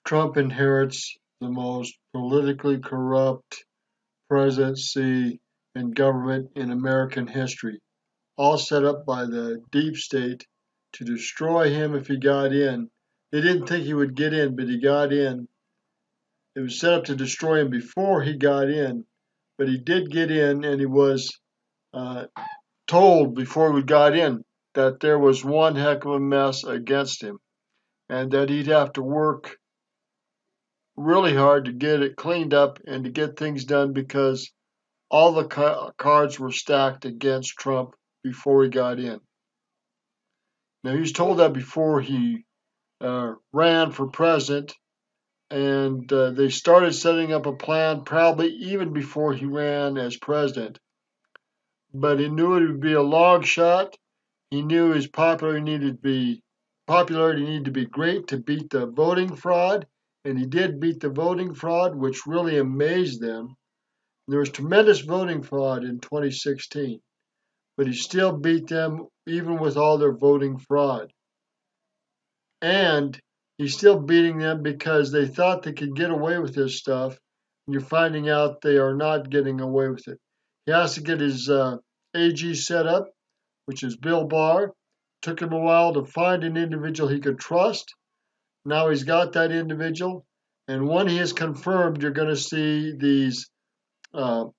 Trump inherits the most politically corrupt presidency and government in American history, all set up by the deep state to destroy him if he got in. They didn't think he would get in, but he got in. It was set up to destroy him before he got in, but he did get in, and he was uh, told before we got in that there was one heck of a mess against him and that he'd have to work really hard to get it cleaned up and to get things done because all the cards were stacked against Trump before he got in. Now, he was told that before he ran for president, and they started setting up a plan probably even before he ran as president. But he knew it would be a long shot. He knew his popularity needed to be great to beat the voting fraud, and he did beat the voting fraud, which really amazed them. There was tremendous voting fraud in 2016, but he still beat them even with all their voting fraud. And he's still beating them because they thought they could get away with this stuff. And you're finding out they are not getting away with it. He has to get his AG set up, which is Bill Barr. Took him a while to find an individual he could trust. Now he's got that individual. And when he is confirmed, you're going to see these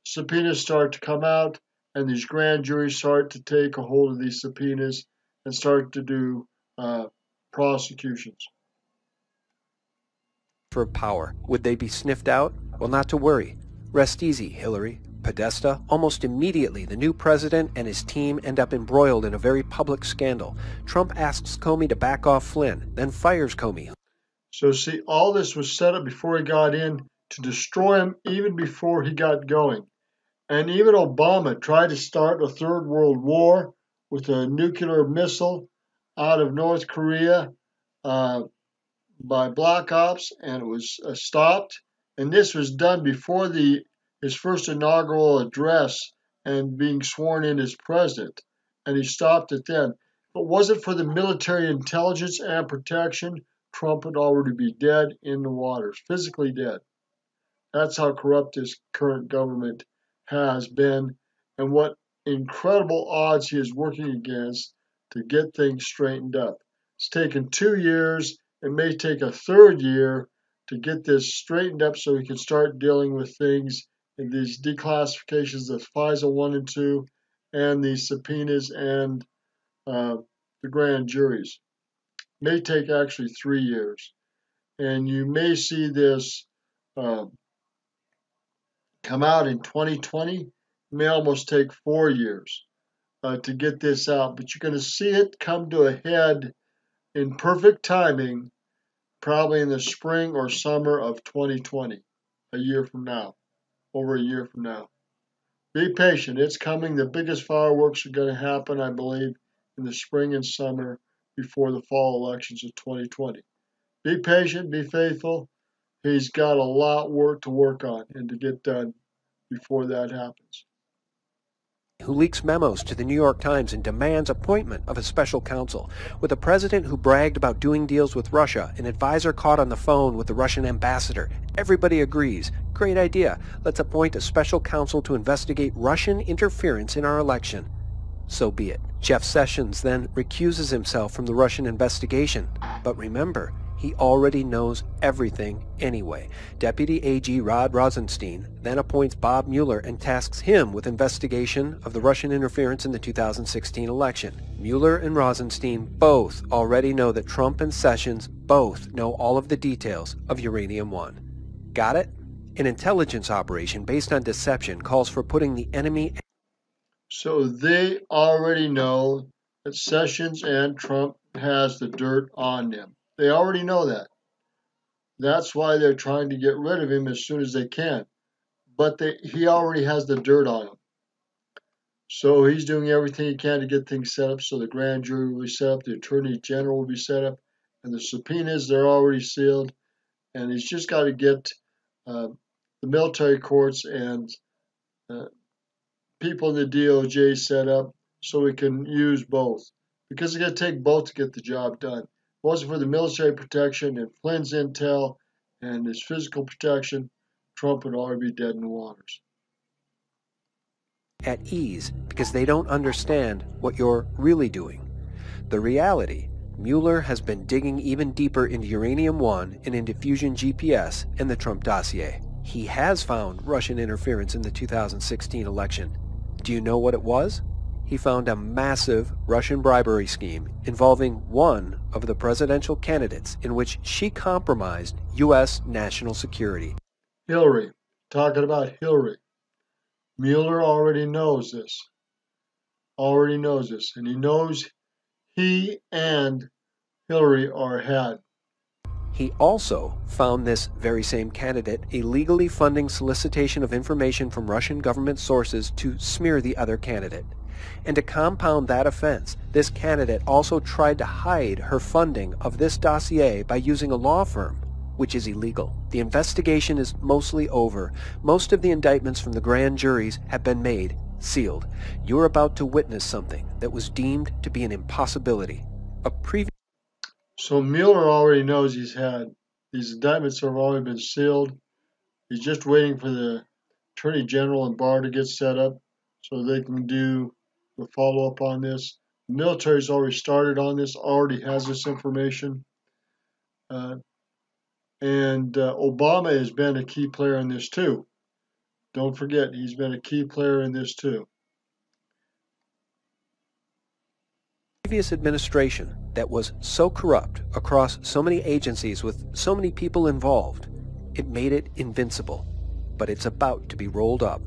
subpoenas start to come out and these grand juries start to take a hold of these subpoenas and start to do prosecutions. For power. Would they be sniffed out? Well, not to worry. Rest easy, Hillary. Podesta. Almost immediately, the new president and his team end up embroiled in a very public scandal. Trump asks Comey to back off Flynn, then fires Comey. So see, all this was set up before he got in to destroy him even before he got going. And even Obama tried to start a third world war with a nuclear missile out of North Korea by Black Ops, and it was stopped. And this was done before his first inaugural address and being sworn in as president. And he stopped it then. If it wasn't for the military intelligence and protection, Trump would already be dead in the waters, physically dead. That's how corrupt this current government has been and what incredible odds he is working against to get things straightened up. It's taken 2 years. It may take a third year to get this straightened up so we can start dealing with things in these declassifications of FISA 1 and 2 and these subpoenas and the grand juries. It may take actually 3 years. And you may see this come out in 2020. It may almost take 4 years to get this out, but you're going to see it come to a head in perfect timing, probably in the spring or summer of 2020, a year from now, over a year from now. Be patient. It's coming. The biggest fireworks are going to happen, I believe, in the spring and summer before the fall elections of 2020. Be patient. Be faithful. He's got a lot of work to work on and to get done before that happens. Who leaks memos to the New York Times and demands appointment of a special counsel. With a president who bragged about doing deals with Russia, an advisor caught on the phone with the Russian ambassador. Everybody agrees. Great idea. Let's appoint a special counsel to investigate Russian interference in our election. So be it. Jeff Sessions then recuses himself from the Russian investigation. But remember, he already knows everything anyway. Deputy AG Rod Rosenstein then appoints Bob Mueller and tasks him with investigation of the Russian interference in the 2016 election. Mueller and Rosenstein both already know that Trump and Sessions both know all of the details of Uranium One. Got it? An intelligence operation based on deception calls for putting the enemy... So they already know that Sessions and Trump has the dirt on them. They already know that. That's why they're trying to get rid of him as soon as they can. But he already has the dirt on him. So he's doing everything he can to get things set up so the grand jury will be set up, the attorney general will be set up, and the subpoenas, they're already sealed. And he's just got to get the military courts and people in the DOJ set up so we can use both. Because it's going to take both to get the job done. If it wasn't for the military protection and Flynn's intel and his physical protection, Trump would already be dead in the waters. At ease because they don't understand what you're really doing. The reality, Mueller has been digging even deeper into Uranium-1 and into Fusion GPS and the Trump dossier. He has found Russian interference in the 2016 election. Do you know what it was? He found a massive Russian bribery scheme involving one of the presidential candidates in which she compromised U.S. national security. Hillary, talking about Hillary. Mueller already knows this, and he knows he and Hillary are ahead. He also found this very same candidate illegally funding solicitation of information from Russian government sources to smear the other candidate. And to compound that offense, this candidate also tried to hide her funding of this dossier by using a law firm, which is illegal. The investigation is mostly over. Most of the indictments from the grand juries have been made, sealed. You're about to witness something that was deemed to be an impossibility. So Mueller already knows he's had these indictments have already been sealed. He's just waiting for the Attorney General and Barr to get set up so they can do the follow-up on this. The military's already started on this, already has this information. And Obama has been a key player in this too. Don't forget, he's been a key player in this too. Previous administration that was so corrupt across so many agencies with so many people involved, it made it invincible. But it's about to be rolled up.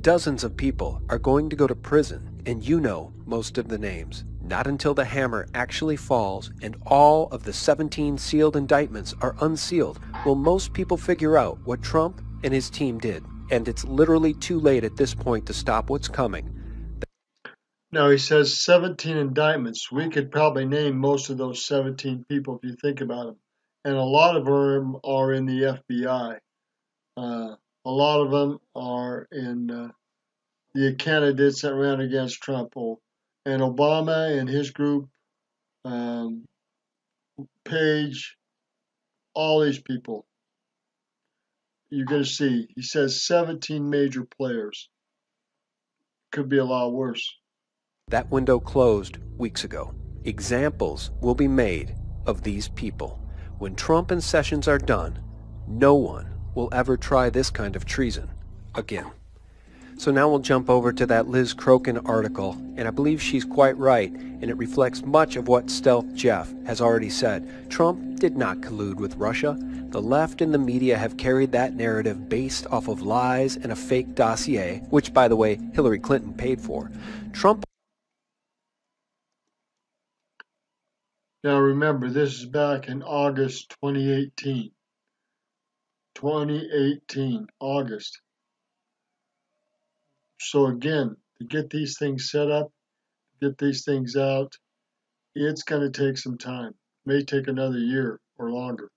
Dozens of people are going to go to prison, and you know most of the names. Not until the hammer actually falls and all of the 17 sealed indictments are unsealed will most people figure out what Trump and his team did. And it's literally too late at this point to stop what's coming. Now he says 17 indictments. We could probably name most of those 17 people if you think about them. And a lot of them are in the FBI. A lot of them are in the candidates that ran against Trump. And Obama and his group, Page, all these people. You're going to see. He says 17 major players. Could be a lot worse. That window closed weeks ago. Examples will be made of these people. When Trump and Sessions are done, no one will ever try this kind of treason again. So now we'll jump over to that Liz Crokin article, and I believe she's quite right, and it reflects much of what Stealth Jeff has already said. Trump did not collude with Russia. The left and the media have carried that narrative based off of lies and a fake dossier, which, by the way, Hillary Clinton paid for. Trump. Now remember, this is back in August 2018. 2018, August. So again, to get these things set up, get these things out, it's going to take some time. It may take another year or longer.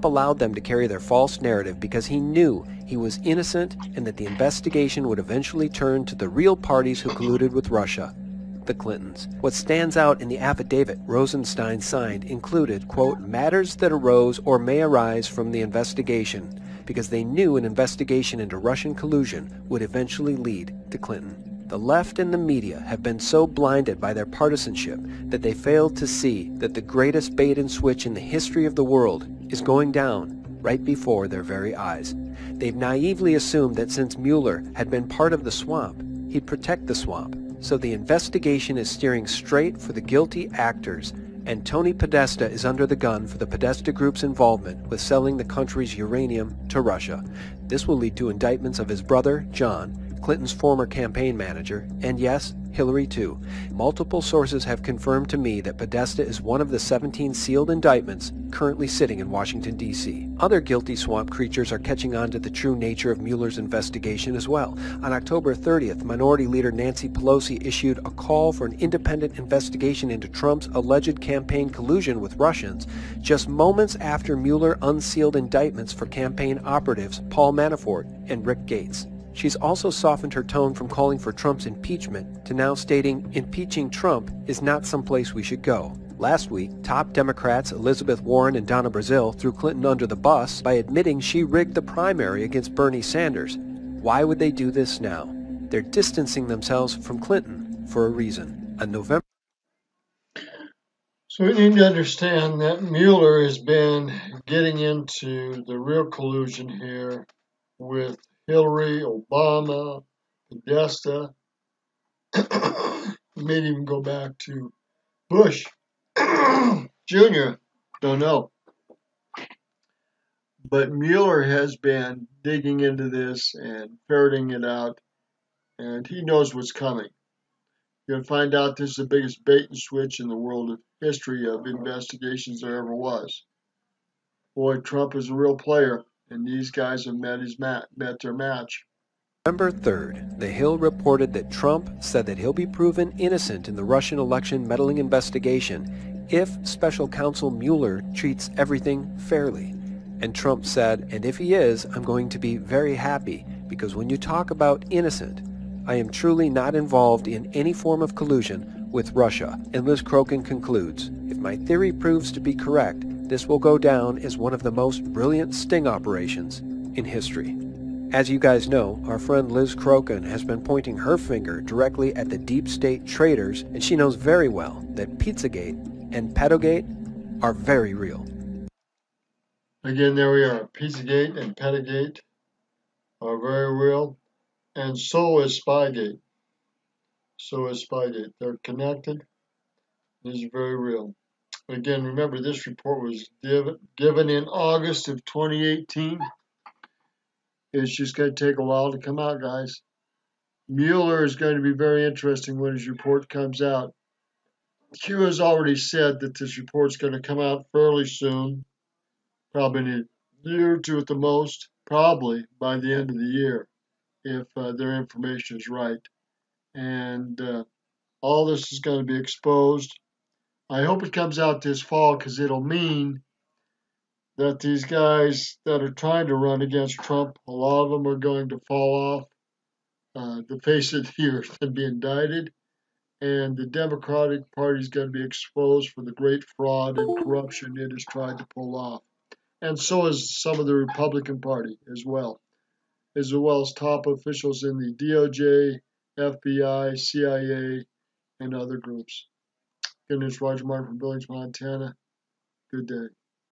Allowed them to carry their false narrative because he knew he was innocent and that the investigation would eventually turn to the real parties who colluded with Russia, the Clintons. What stands out in the affidavit Rosenstein signed included, quote, matters that arose or may arise from the investigation, because they knew an investigation into Russian collusion would eventually lead to Clinton. The left and the media have been so blinded by their partisanship that they failed to see that the greatest bait and switch in the history of the world is going down right before their very eyes. They've naively assumed that since Mueller had been part of the swamp, he'd protect the swamp. So the investigation is steering straight for the guilty actors, and Tony Podesta is under the gun for the Podesta Group's involvement with selling the country's uranium to Russia. This will lead to indictments of his brother, John, Clinton's former campaign manager, and yes, Hillary too. Multiple sources have confirmed to me that Podesta is one of the 17 sealed indictments currently sitting in Washington, D.C. Other guilty swamp creatures are catching on to the true nature of Mueller's investigation as well. On October 30th, Minority Leader Nancy Pelosi issued a call for an independent investigation into Trump's alleged campaign collusion with Russians, just moments after Mueller unsealed indictments for campaign operatives Paul Manafort and Rick Gates. She's also softened her tone from calling for Trump's impeachment to now stating impeaching Trump is not someplace we should go. Last week, top Democrats Elizabeth Warren and Donna Brazile threw Clinton under the bus by admitting she rigged the primary against Bernie Sanders. Why would they do this now? They're distancing themselves from Clinton for a reason. On November So we need to understand that Mueller has been getting into the real collusion here with Hillary, Obama, Podesta. He may even go back to Bush Jr. Don't know. But Mueller has been digging into this and ferreting it out, and he knows what's coming. You're going to find out this is the biggest bait and switch in the world of history of investigations there ever was. Boy, Trump is a real player, and these guys have met their match. November 3rd, The Hill reported that Trump said that he'll be proven innocent in the Russian election meddling investigation if special counsel Mueller treats everything fairly. And Trump said, and if he is, I'm going to be very happy, because when you talk about innocent, I am truly not involved in any form of collusion with Russia. And Liz Crokin concludes, if my theory proves to be correct, this will go down as one of the most brilliant sting operations in history. As you guys know, our friend Liz Crokin has been pointing her finger directly at the deep state traitors, and she knows very well that Pizzagate and Pedogate are very real. Again, there we are. Pizzagate and Pedogate are very real, and so is Spygate. So is Spygate. They're connected. This is very real. Again, remember this report was given in August of 2018. It's just going to take a while to come out, guys. Mueller is going to be very interesting when his report comes out. Q has already said that this report's going to come out fairly soon, probably in a year or two at the most, probably by the end of the year, if their information is right. And all this is going to be exposed. I hope it comes out this fall because it'll mean that these guys that are trying to run against Trump, a lot of them are going to fall off the face of the earth and be indicted. And the Democratic Party is going to be exposed for the great fraud and corruption it has tried to pull off. And so is some of the Republican Party as well as top officials in the DOJ, FBI, CIA, and other groups. Again, it's Roger Martin from Billings, Montana. Good day.